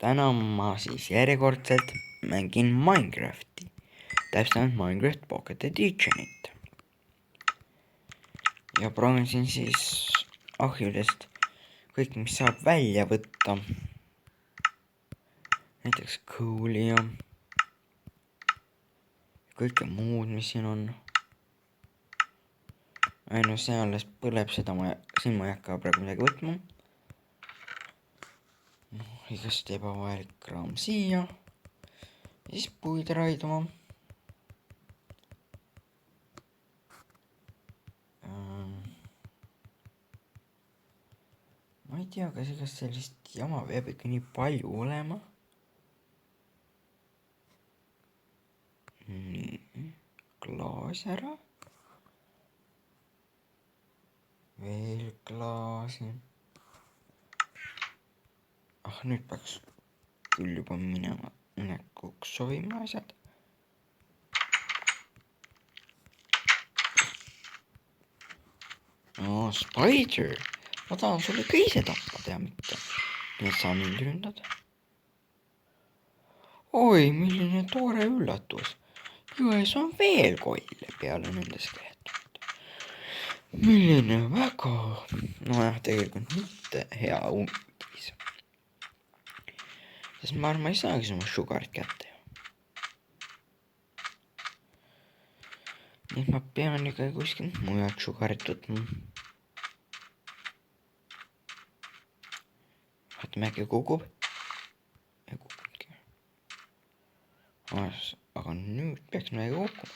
täna ma siis järjekordselt mängin Minecrafti, täpsemalt Minecraft Pocket Editionit. ja proovin siin siis ahjudest kõik, mis saab välja võtta. näiteks cool'i ja kõike muud, mis siin on. ainult see alles põleb, siin ma ei hakka praegu midagi võtma. igast ebavajalik kraam siia. ja siis puid raiduma. ma ei tea, kas sellist jama peab ikka nii palju olema. nii, klaas ära. veel klaasi. nüüd peaks küll juba minekuks sobima asjad. Spider, ma tahan sulle ka ise tappa teha, mitte need sa mind ründad. oi, milline tore üllatus. jões on veel kolle peale nende skeletonite. milline väga, nojah, tegelikult mitte hea uudis. sest ma arvan, ma ei saagi oma sugarit kätte. nii et ma pean ikka kuskilt mujalt sugarit võtma. vaatame, äkki kukub. ei kukubki. aga nüüd peaks midagi kukkuma.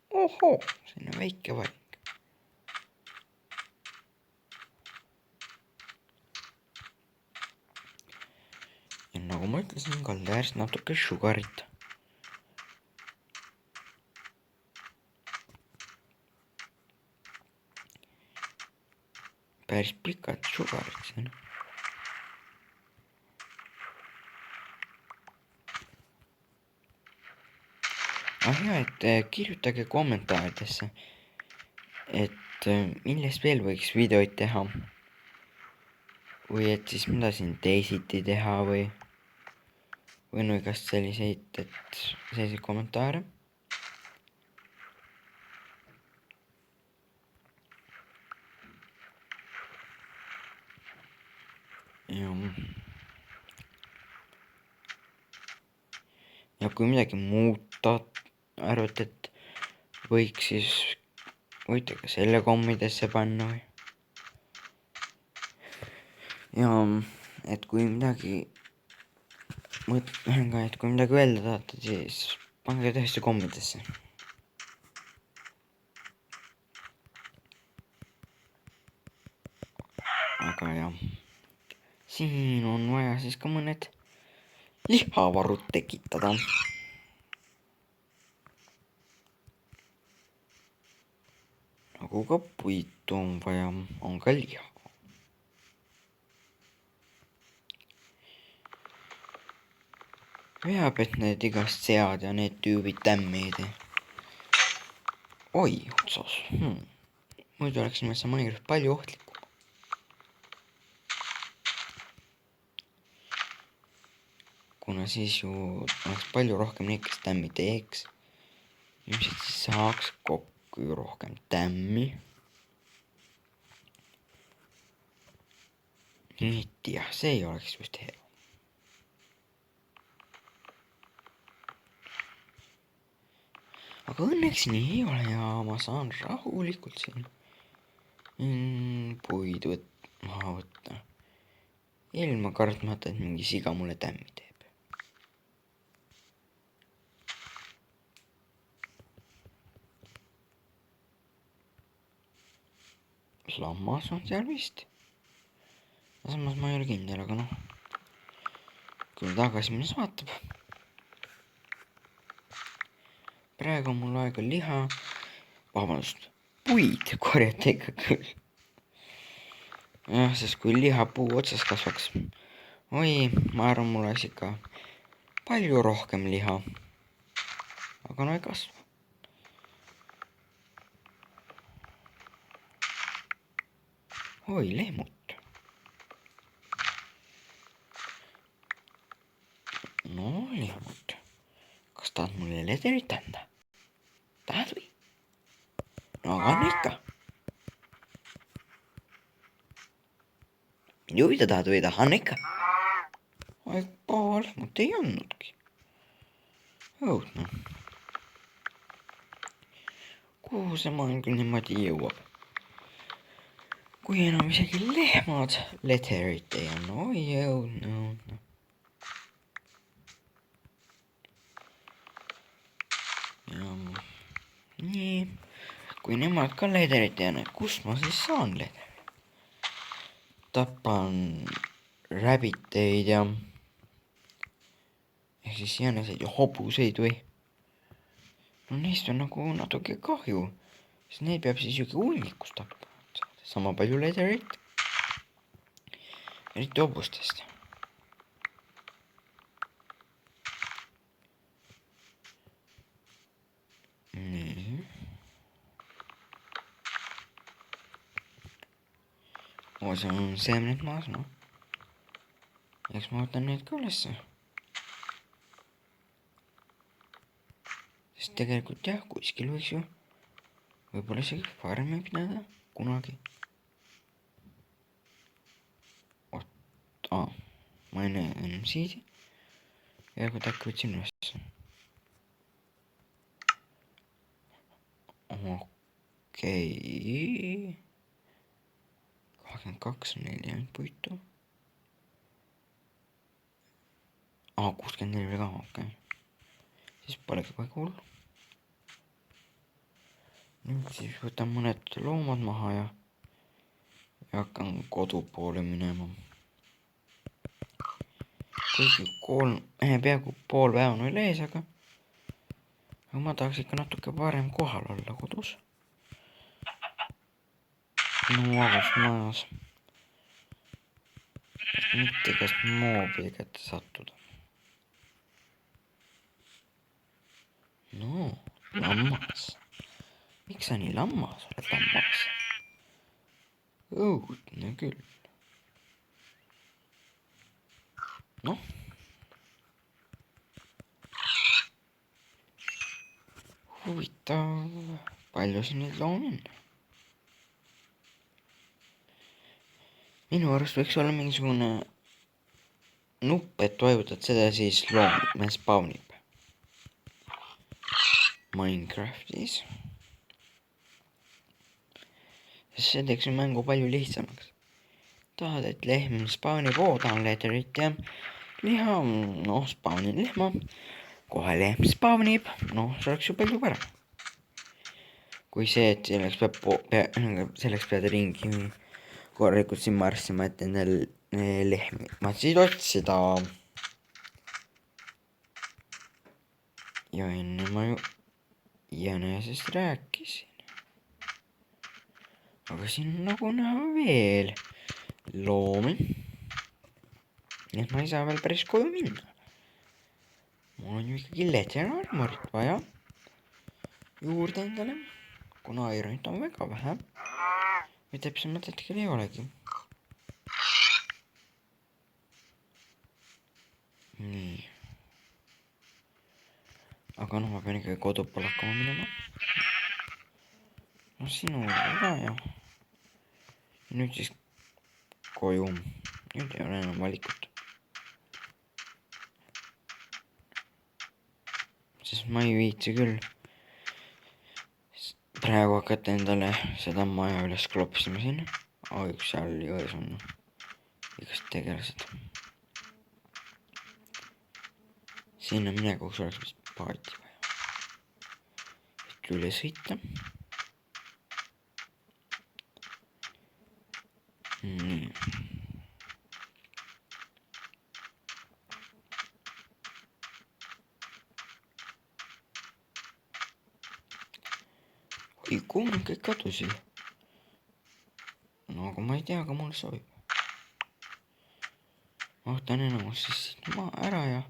ohoo, selline väike valik. ja nagu ma ütlesin, kalda äärest natuke sugarit. päris pikad sugarid siin. hea, et kirjutage kommentaaridesse, et millest veel võiks videoid teha. või et siis mida siin teisiti teha või no igast selliseid kommentaare. ja kui midagi muuta arvate, et võiks, siis võite ka selle kommidesse panna või. ja et kui midagi öelda tahate, siis pange tõesti kommidesse. aga jah, siin on vaja siis ka mõned lihavarud tekitada. nagu ka puitu on vaja, on ka liha. veab, et need igast sead ja need tüübid tämmi ei tee. oi, otsas. muidu oleks nimelt see Minecraft palju ohtlikum. kuna siis ju oleks palju rohkem neid, kes tämmi teeks. ilmselt siis saaks kokku ju rohkem tämmi. nii et jah, see ei oleks just hea. aga õnneks nii ei ole ja ma saan rahulikult siin puid maha võtta. ilma kartmata, et mingi siga mulle tämmi teeb. lammas on seal vist. samas ma ei ole kindel, aga noh. küll tagasi minnes vaatab. praegu on mul aega puid korjata ikka küll. jah, sest kui lihapuu otsas kasvaks, oi, ma arvan, mul oleks ikka palju rohkem liha. aga no ei kasva. oi, lehmut. lihamut. Kas tahad mulle lederit anda? Tahad või? No aga anna ikka. Juhida tahad või taha, anna ikka. Oi, paha lehmut ei andnudki. Õudne. Kuhu see maailm küll niimoodi jõuab? Kui enam isegi lehmad lederit ei anna, oi õudne. Ja nii, kui nemad ka lederit ei anna, kust ma siis saan lederit? Tapan räbiteid ja ehk siis jäneseid ja hobuseid või? No neist on nagu natuke kahju, sest neid peab siis ju hunnikus tapma, sama palju lederit, eriti hobustest. Nii. Seal on seemned maas, noh. Eks ma võtan need ka ülesse. Sest tegelikult jah, kuskil võiks ju võib-olla isegi farmi pidada kunagi. Ma ei näe enam siidi. Järgmine äkki võtsin ülesse. Okei. 22 on 4 ainult puitu. 64 veel ka, okei. Siis polegi väga hull. Nüüd siis võtan mõned loomad maha ja hakkan kodu poole minema. Kuigi peaaegu pool päeva on veel ees, aga ma tahaks ikka natuke varem kohal olla kodus. No vabast majas. Mitte kas moobi kätte sattuda. No, lammas. Miks sa nii lammas oled, lammas? Õudne küll. Noh. Huvitav, palju siin neid loomi on? Minu arust võiks olla mingisugune nupp, et vajutad seda, siis loom spawnib Minecraftis. See teeks mängu palju lihtsamaks. Tahad, et lehm spawnib, tahan lederit ja liha, noh, spawnin lehma, kohe lehm spawnib, noh, see oleks ju palju parem. Kui see, et selleks pead ringi korralikult siin marssima, et endal lehmi matsid otsida. Ja enne ma ju jänesest rääkisin. Aga siin on nagu näha veel loomi. Nii et ma ei saa veel päris koju minna. Mul on ju ikkagi leather armorit vaja juurde endale, kuna ironit on väga vähe. Või täpsemalt hetkel ei olegi. Nii. Aga noh, ma pean ikkagi kodu poole hakkama minema. No sinul ka ja. Nüüd siis koju. Nüüd ei ole enam valikut. Sest ma ei viitsi küll praegu hakata endale seda maja üles klopsima siin. Üks seal jões on igast tegelased. Sinna minekuks oleks vist paati vaja, et üle sõita. Nii. Oi, kuhu nad kõik kadusid? No aga ma ei tea, aga mulle sobib. Ma võtan enamus siis siit maa ära ja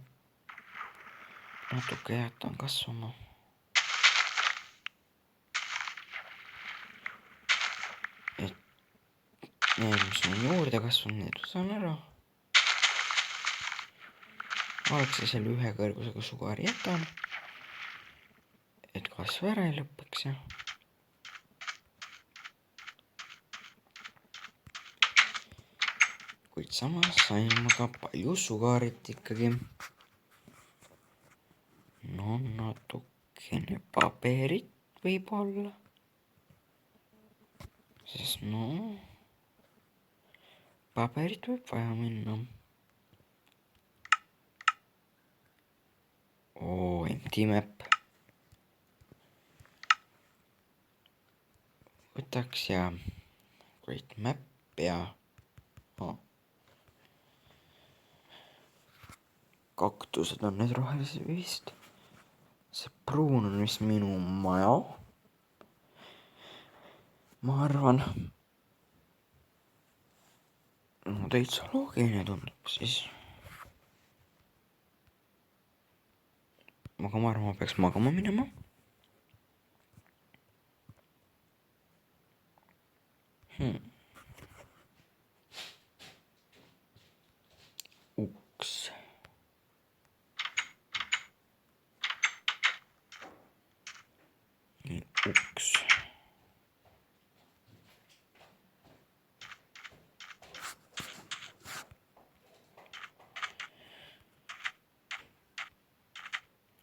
natuke jätan kasvama. Et need, mis on juurde kasvanud, need võtan ära. algsel ühe kõrgusega sugari jätan, et kasv ära ei lõpeks ja kuid samas sain ma ka palju sugarit ikkagi. No natukene paberit võib-olla, sest no paberit võib vaja minna. Empty map. Võtaks ja great map ja kaktused on need rohelised vist. See pruun on vist minu maja. Ma arvan. No täitsa loogiline tundub siis. Aga ma arvan, ma peaks magama minema. Uks. Uks.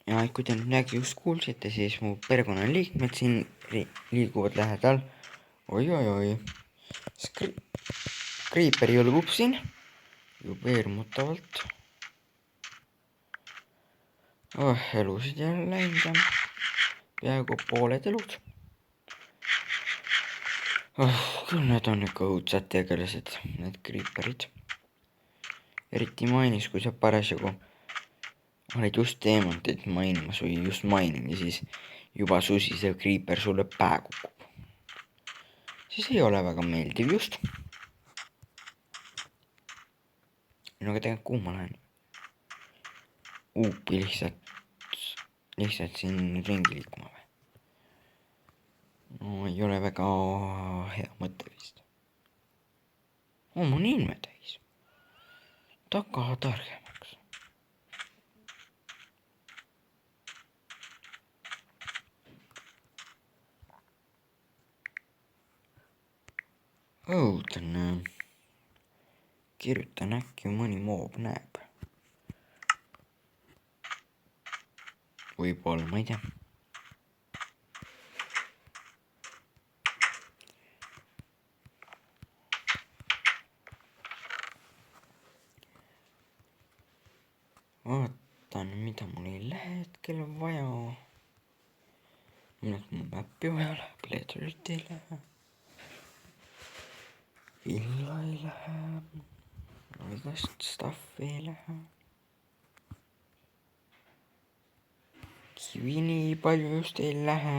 Ja kui te nüüd midagi just kuulsite, siis mu perekonnaliikmed siin liiguvad lähedal. Oi. Creeper jõlgub siin juba hirmutavalt. Elusid jälle läinud on. Peaaegu pooled elud. Küll need on ikka õudsad tegelased, need creeperid. Eriti mainis, kui sa parasjagu olid just teemanteid mainimas või just mainin ja siis juba susisev creeper sulle pähe kukub. Siis ei ole väga meeldiv just. Aga tegelikult kuhu ma lähen? Uupi lihtsalt siin ringi liikuma või? No ei ole väga hea mõte vist. Mul on ilme täis. Taka targemaks. Õudne. Kirjutan äkki mõni moob näeb. Võib-olla, ma ei tea. Vaatan, mida mul ei lähe hetkel vaja. Milleks mul mäppi vaja läheb, leedurit ei lähe. Villa ei lähe. Igast stuff ei lähe. Kivi nii palju just ei lähe.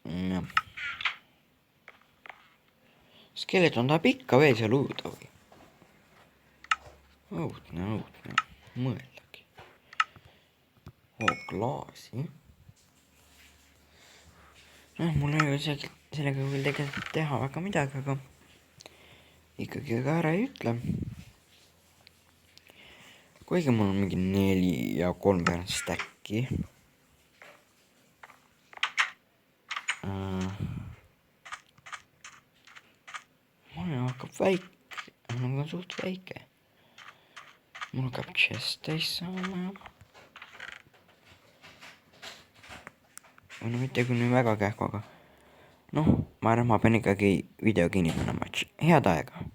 Jah. Skeleton tahab ikka veel seal ujuda või? Õudne. Mõeldagi. Klaasi. Mul ei ole sellega küll tegelikult teha väga midagi, aga ikkagi ka ära ei ütle. Kuigi mul on mingi 4 ja 3 stacki. Maja hakkab väike, on suht väike. Mul hakkab chest täis saama. No mitte küll nii väga kähku, aga noh, ma arvan, ma pean ikkagi video kinni panema. Head aega!